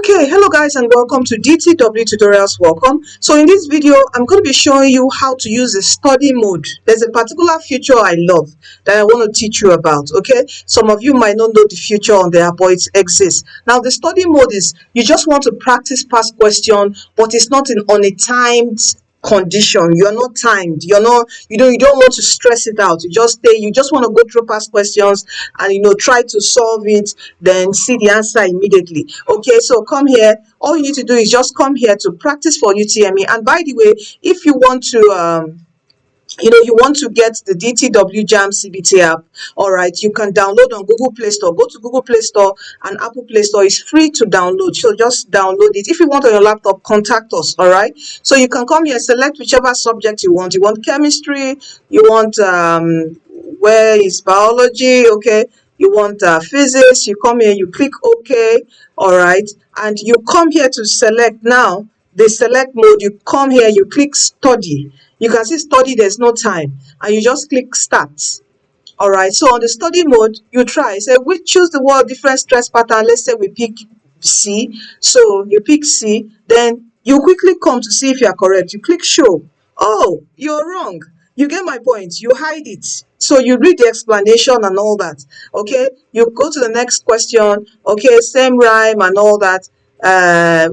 Okay, hello guys and welcome to DTW tutorials. Welcome. So in this video I'm going to be showing you how to use the study mode. There's a particular feature I love that I want to teach you about. Okay, some of you might not know the feature on there, but it exists. Now the study mode is you just want to practice past question, but it's not on a timed condition. You're not timed, you don't want to stress it out. You just want to go through past questions and try to solve it, then see the answer immediately. Okay, so come here. All you need to do is just come here to practice for UTME. And by the way, if you want to you want to get the DTW JAMB CBT app, all right, you can download on Google Play Store. Go to Google Play Store and Apple Play Store. Is free to download, so just download it. If you want on your laptop, contact us, all right? So you can come here, select whichever subject you want. You want chemistry, you want where is biology, okay, you want physics. You come here, you click OK, all right, and you come here to select. Now the select mode, you come here, you click study. You can see study, there's no time, and you just click start. All right, so on the study mode, you try, say we choose the word different stress pattern. Let's say we pick C. So you pick C, then you quickly come to see if you are correct. You click show. Oh, you're wrong. You get my point. You hide it. So you read the explanation and all that. Okay, you go to the next question. Okay, same rhyme and all that.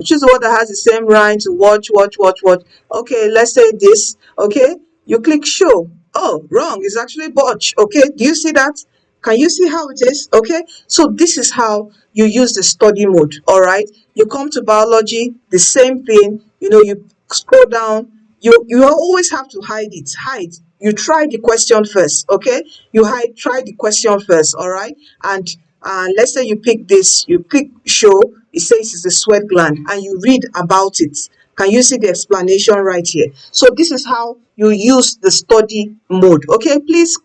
Choose the word that has the same rhyme to watch. Okay, let's say this. Okay, you click show. Oh, wrong. It's actually botch. Okay, do you see that? Can you see how it is? Okay, so this is how you use the study mode. All right, you come to biology, the same thing. You scroll down. You always have to hide it. Hide. You try the question first. Okay, try the question first. All right, and let's say you pick this. You click show. It says it's the sweat gland, and you read about it. Can you see the explanation right here? So this is how you use the study mode. Okay, please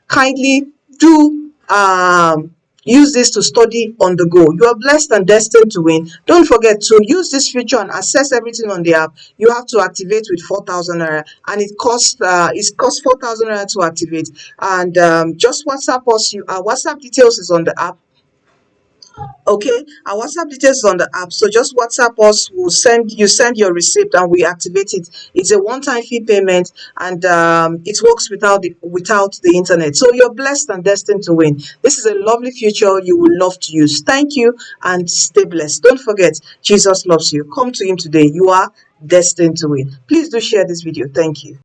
kindly do use this to study on the go. You are blessed and destined to win. Don't forget to use this feature and access everything on the app. You have to activate with 4,000 naira, and it costs 4,000 naira to activate. And just WhatsApp us. Our WhatsApp details is on the app. Okay, our WhatsApp details is on the app, so just WhatsApp us. We'll send your receipt and we activate it. It's a one-time fee payment, and it works without the internet. So you're blessed and destined to win. This is a lovely future you will love to use. Thank you and stay blessed. Don't forget, Jesus loves you. Come to him today. You are destined to win. Please do share this video. Thank you.